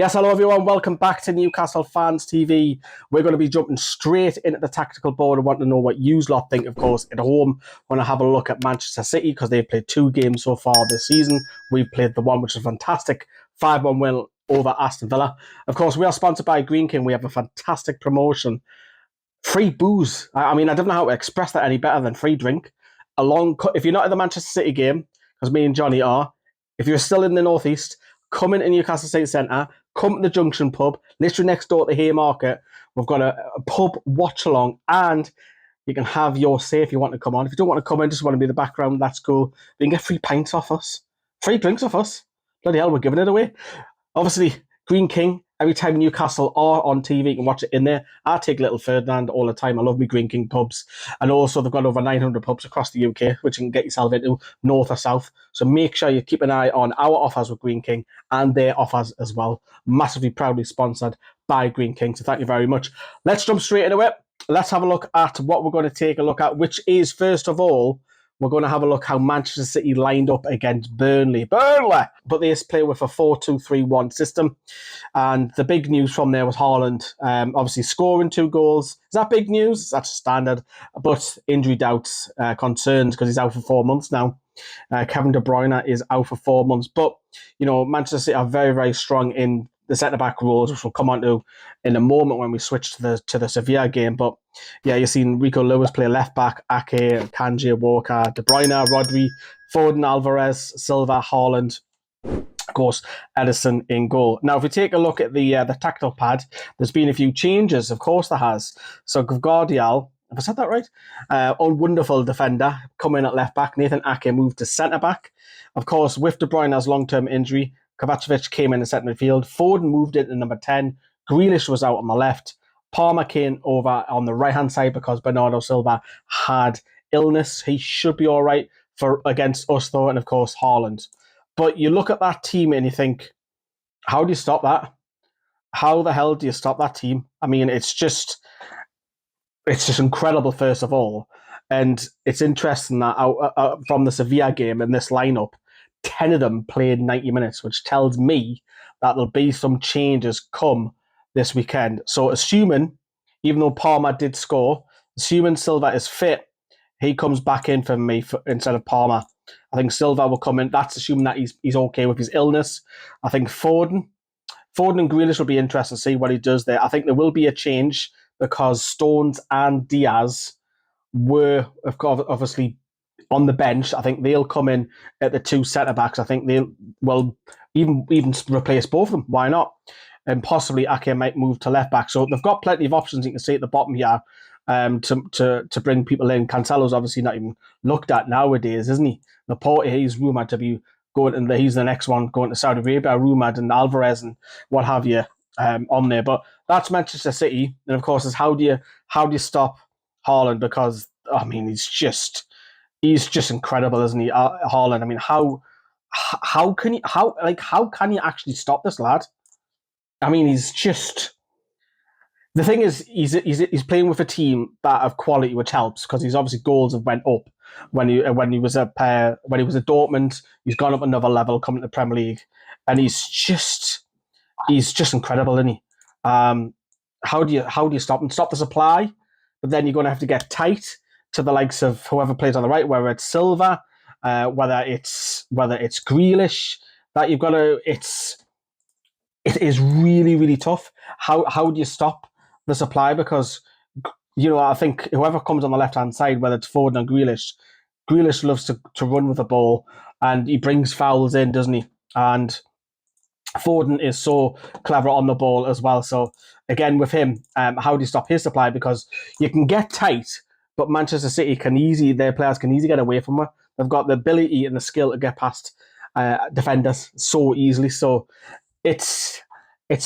Yes, hello everyone. Welcome back to Newcastle Fans TV. We're going to be jumping straight into the tactical board. I want to know what you lot think, of course, at home. We're going to have a look at Manchester City because they've played 2 games so far this season. We've played the one, which is fantastic, 5-1 win over Aston Villa. Of course, we are sponsored by Green King. We have a fantastic promotion. Free booze. I mean, I don't know how to express that any better than free drink. If you're not at the Manchester City game, because me and Johnny are, if you're still in the Northeast, come into Newcastle City Centre, come to the Junction pub, literally next door to Haymarket. We've got a pub watch along, and you can have your say if you want to come on. If you don't want to come in, just want to be in the background, that's cool. You can get free pints off us, free drinks off us. Bloody hell, we're giving it away. Obviously, Green King, every time Newcastle are on TV, you can watch it in there. I take Little Ferdinand all the time. I love me Green King pubs. And also, they've got over 900 pubs across the UK, which you can get yourself into, north or south. So make sure you keep an eye on our offers with Green King and their offers as well. Massively proudly sponsored by Green King. So thank you very much. Let's jump straight into it. Let's have a look at what we're going to take a look at, which is, first of all, we're going to have a look how Manchester City lined up against Burnley. But they play with a 4-2-3-1 system. And the big news from there was Haaland obviously scoring 2 goals. Is that big news? That's standard. But injury doubts, concerns, because he's out for 4 months now. Kevin De Bruyne is out for 4 months. But, you know, Manchester City are very, very strong in the centre-back roles, which we'll come on to in a moment when we switch to the Sevilla game. But yeah, you've seen Rico Lewis play left-back, Ake, Kanji, Walker, De Bruyne, Rodri, Foden, Alvarez, Silva, Haaland, of course, Edison in goal. Now, if we take a look at the tactile pad, there's been a few changes. Of course, there has. So Gvardiol, have I said that right? Wonderful defender, coming at left-back. Nathan Ake moved to centre-back. Of course, with De Bruyne's long-term injury, Kovacevic came in centre midfield. Foden moved into number 10. Grealish was out on the left. Palmer came over on the right-hand side because Bernardo Silva had illness. He should be all right for against us, though, and, of course, Haaland. But you look at that team and you think, how do you stop that? How the hell do you stop that team? I mean, it's just incredible, first of all. And it's interesting that from the Sevilla game in this lineup, 10 of them played 90 minutes, which tells me that there'll be some changes come this weekend. So assuming, even though Palmer did score, assuming Silva is fit, he comes back in for me instead of Palmer. I think Silva will come in. That's assuming that he's okay with his illness. I think Foden and Grealish will be interesting to see what he does there. I think there will be a change because Stones and Diaz were, of course, obviously on the bench. I think they'll come in at the 2 centre-backs. I think they'll even replace both of them. Why not? And possibly Ake might move to left-back. So they've got plenty of options, you can see at the bottom here, to bring people in. Cancelo's obviously not even looked at nowadays, isn't he? Laporte, he's rumoured to be going, and he's the next one going to Saudi Arabia, rumoured, and Alvarez and what have you on there. But that's Manchester City. And of course, is how do you stop Haaland? Because, I mean, he's just incredible, isn't he, Haaland? I mean, how can you actually stop this lad? I mean, he's just. The thing is, he's playing with a team that of quality, which helps because his obviously goals have went up when he was at Dortmund. He's gone up another level coming to the Premier League, and he's just incredible, isn't he? How do you stop the supply? But then you're going to have to get tight to the likes of whoever plays on the right, whether it's Silva, whether it's Grealish. That you've got to. It is really, really tough. How do you stop the supply? Because, you know, I think whoever comes on the left-hand side, whether it's Foden or Grealish loves to run with the ball, and he brings fouls in, doesn't he? And Foden is so clever on the ball as well. So, again, with him, how do you stop his supply? Because you can get tight, but Manchester City their players can easily get away from her. They've got the ability and the skill to get past defenders so easily. So, it's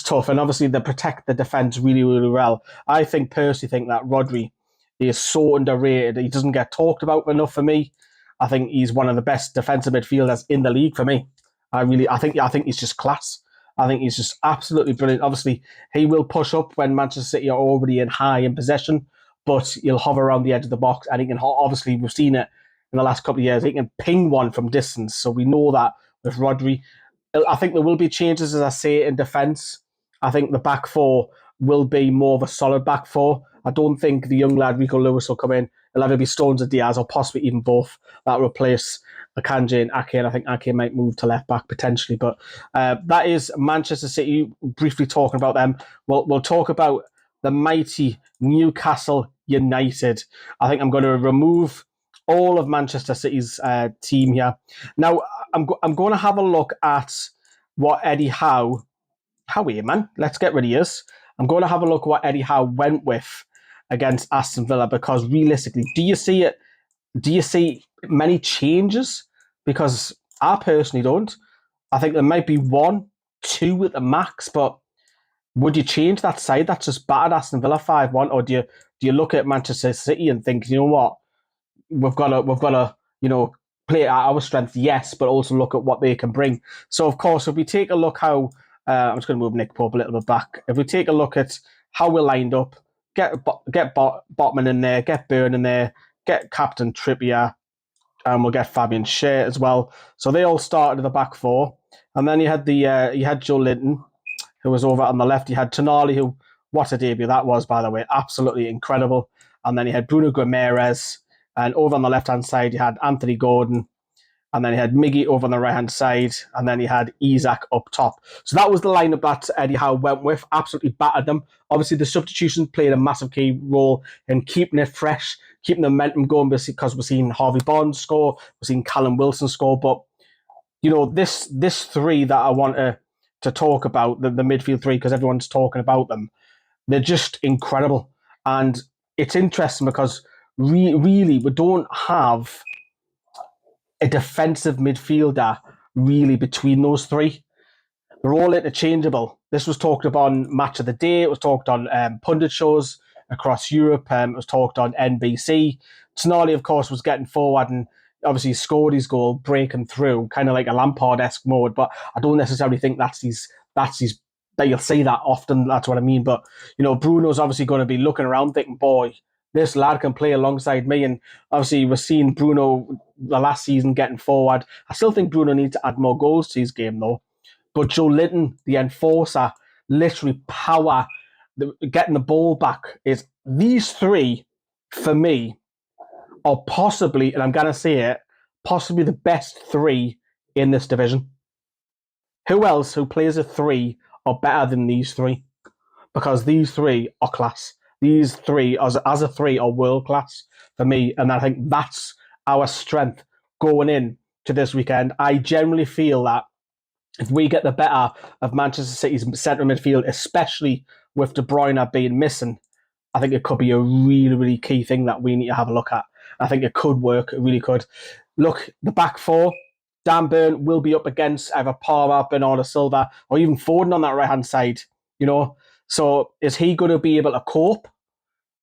tough, and obviously they protect the defence really, really well. I personally think that Rodri is so underrated. He doesn't get talked about enough for me. I think he's one of the best defensive midfielders in the league for me. I think he's just class. I think he's just absolutely brilliant. Obviously, he will push up when Manchester City are already high in possession, but he'll hover around the edge of the box, and he can, obviously, we've seen it in the last couple of years, he can ping one from distance. So we know that with Rodri. I think there will be changes, as I say, in defence. I think the back four will be more of a solid back four. I don't think the young lad Rico Lewis will come in. It'll either be Stones or Diaz, or possibly even both. That will replace Akanji and Ake, and I think Ake might move to left back potentially. But that is Manchester City. Briefly talking about them, we'll talk about the mighty Newcastle United. I think I'm going to remove all of Manchester City's team here. Now, I'm going to have a look at what Eddie Howe. How are you, man? Let's get rid of yours. I'm going to have a look at what Eddie Howe went with against Aston Villa, because realistically, do you see it? Do you see many changes? Because I personally don't. I think there might be 1, 2 at the max, but would you change that side that's just battered Aston Villa 5-1, or do you look at Manchester City and think, you know what, we've got to play at our strength, yes, but also look at what they can bring. So of course, if we take a look how I'm just going to move Nick Pope a little bit back. If we take a look at how we're lined up, get Botman in there, get Byrne in there, get Captain Trippier, and we'll get Fabian Schär as well. So they all started at the back four, and then you had Joe Linton, who was over on the left. You had Tonali, who, what a debut that was, by the way, absolutely incredible. And then you had Bruno Guimaraes, and over on the left-hand side, you had Anthony Gordon, and then you had Miggy over on the right-hand side, and then you had Isak up top. So that was the lineup that Eddie Howe went with, absolutely battered them. Obviously, the substitutions played a massive key role in keeping it fresh, keeping the momentum going, because we're seeing Harvey Barnes score, we're seeing Callum Wilson score, but this three that I want to talk about, the midfield three, because everyone's talking about them, they're just incredible. And it's interesting because really we don't have a defensive midfielder really between those three. They're all interchangeable. This was talked about on Match of the Day. It was talked on pundit shows across Europe. It was talked on NBC. Tonali, of course, was getting forward and obviously scored his goal, breaking through, kind of like a Lampard-esque mode. But I don't necessarily think that you'll see that often. That's what I mean. But Bruno's obviously going to be looking around, thinking, "Boy, this lad can play alongside me." And obviously, we're seeing Bruno the last season getting forward. I still think Bruno needs to add more goals to his game, though. But Joe Linton, the enforcer, literally power, getting the ball back, is these three, for me, are possibly, and I'm going to say it, possibly the best three in this division. Who else who plays a three are better than these three? Because these three are class. These three, as a three, are world class for me. And I think that's our strength going in to this weekend. I generally feel that if we get the better of Manchester City's centre midfield, especially with De Bruyne being missing, I think it could be a really, really key thing that we need to have a look at. I think it could work. It really could. Look, the back four, Dan Burn will be up against either Palmer, Bernardo Silva, or even Foden on that right-hand side. So is he going to be able to cope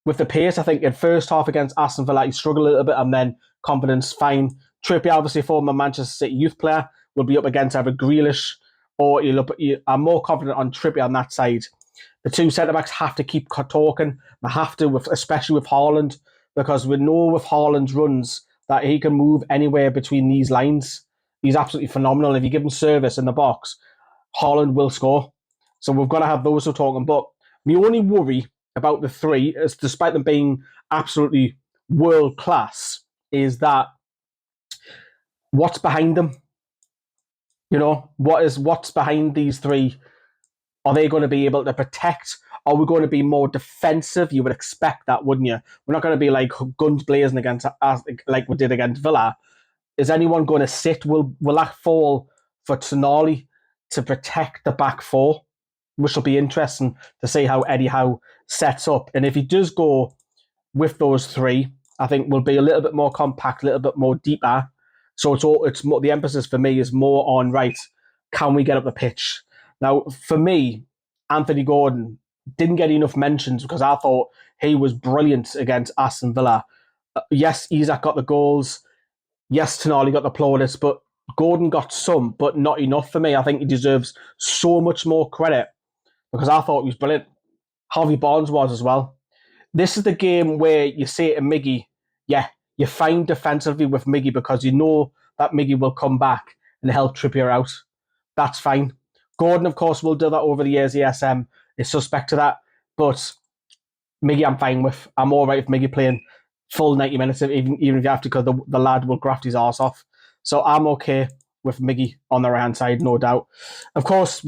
with the pace? I think in first half against Aston Villa, he struggled a little bit, and then confidence, fine. Trippier, obviously former Manchester City youth player, will be up against either Grealish or I'm more confident on Trippier on that side. The two centre-backs have to keep talking. They have to, especially with Haaland, because we know with Haaland's runs that he can move anywhere between these lines. He's absolutely phenomenal. If you give him service in the box, Haaland will score. So we've got to have those who are talking. But my only worry about the three, is despite them being absolutely world-class, is that what's behind them? What's behind these three? Are they going to be able to protect? Are we going to be more defensive? You would expect that, wouldn't you? We're not going to be like guns blazing against us like we did against Villa. Is anyone going to sit? Will that fall for Tonali to protect the back four? Which will be interesting to see how Eddie Howe sets up. And if he does go with those three, I think we'll be a little bit more compact, a little bit more deeper. So it's more, the emphasis for me is more on, right, can we get up the pitch? Now, for me, Anthony Gordon didn't get enough mentions because I thought he was brilliant against Aston Villa. Yes, Isak got the goals. Yes, Tonali got the plaudits, but Gordon got some, but not enough for me. I think he deserves so much more credit because I thought he was brilliant. Harvey Barnes was as well. This is the game where you say to Miggy, yeah, you're fine defensively with Miggy because you know that Miggy will come back and help Trippier out. That's fine. Gordon, of course, will do that over the years. ESM is suspect to that. But Miggy, I'm fine with. I'm all right with Miggy playing full 90 minutes, even if you have to, because the lad will graft his arse off. So I'm okay with Miggy on the right hand side, no doubt. Of course,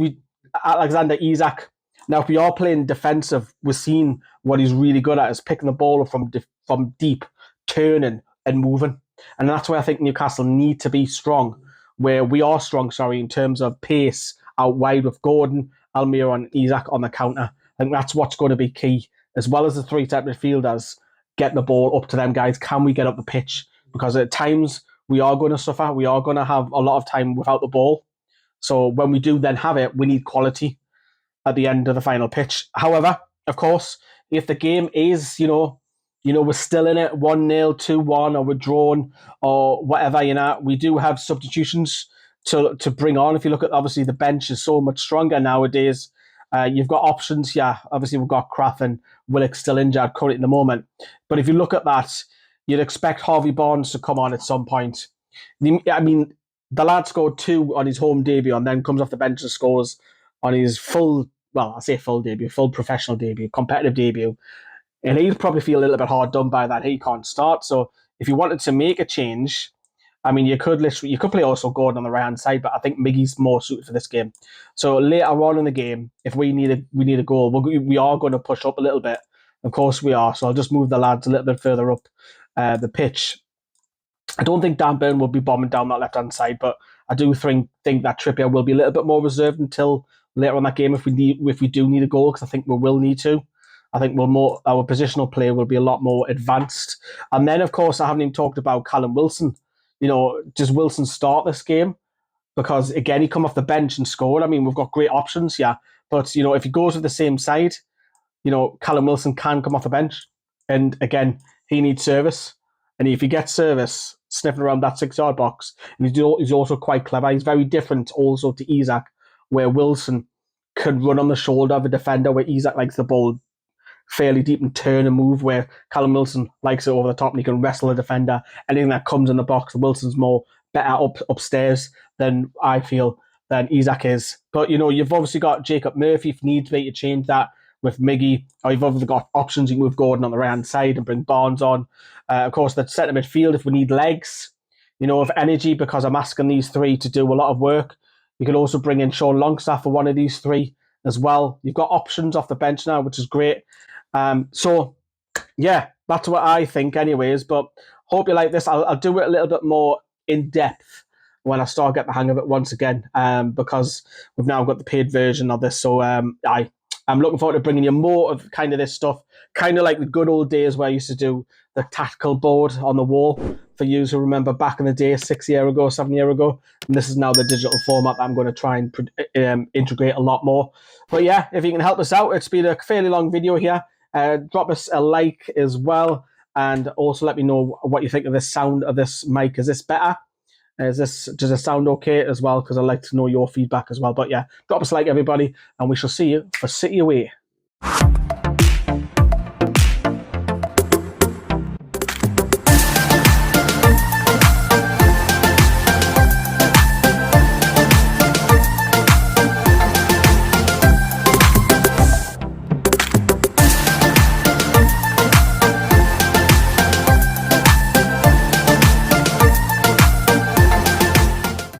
Alexander Isak. Now, if we are playing defensive, we're seeing what he's really good at is picking the ball up from deep, turning and moving. And that's where I think Newcastle need to be strong, where we are strong, in terms of pace out wide with Gordon, Almira and Isak on the counter. I think that's what's going to be key, as well as the three type midfielders, get the ball up to them guys. Can we get up the pitch? Because at times we are going to suffer. We are going to have a lot of time without the ball. So when we do then have it, we need quality at the end of the final pitch. However, of course, if the game is, we're still in it, 1-0, 2-1, or we're drawn, or whatever, we do have substitutions to bring on. If you look at, obviously, the bench is so much stronger nowadays. You've got options, obviously we've got Kraft and Willock still injured currently at the moment. But if you look at that, you'd expect Harvey Barnes to come on at some point. I mean, the lad scored 2 on his home debut and then comes off the bench and scores on his full professional debut, competitive debut. And he'll probably feel a little bit hard done by that. He can't start. So if you wanted to make a change, I mean, you could play also Gordon on the right hand side, but I think Miggy's more suited for this game. So later on in the game, if we need a goal, we are going to push up a little bit. Of course we are. So I'll just move the lads a little bit further up the pitch. I don't think Dan Burn will be bombing down that left hand side, but I do think that Trippier will be a little bit more reserved until later on that game if we do need a goal, because I think we will need to. I think our positional play will be a lot more advanced. And then, of course, I haven't even talked about Callum Wilson. Does Wilson start this game? Because, again, he come off the bench and scored. I mean, we've got great options, But, if he goes with the same side, Callum Wilson can come off the bench. And, again, he needs service. And if he gets service, sniffing around that 6-yard box, and he's also quite clever. He's very different also to Isak, where Wilson can run on the shoulder of a defender, where Isak likes the ball fairly deep and turn and move, where Callum Wilson likes it over the top and he can wrestle a defender. Anything that comes in the box, Wilson's better upstairs than I feel than Isak is. But, you've obviously got Jacob Murphy if needs be to change that with Miggy, or you've obviously got options. You can move Gordon on the right-hand side and bring Barnes on. Of course, the centre midfield, if we need legs, of energy, because I'm asking these three to do a lot of work. You can also bring in Sean Longstaff for one of these three as well. You've got options off the bench now, which is great. So, that's what I think anyways, but hope you like this. I'll do it a little bit more in depth when I start getting the hang of it once again, because we've now got the paid version of this. So I'm looking forward to bringing you more of kind of this stuff, kind of like the good old days where I used to do the tactical board on the wall for you who remember back in the day, 7 years ago. And this is now the digital format that I'm going to try and integrate a lot more. But if you can help us out, it's been a fairly long video here. Drop us a like as well. And also let me know what you think of the sound of this mic. Is this better? Does it sound okay as well? Because I'd like to know your feedback as well. But drop us a like, everybody, and we shall see you for City Away.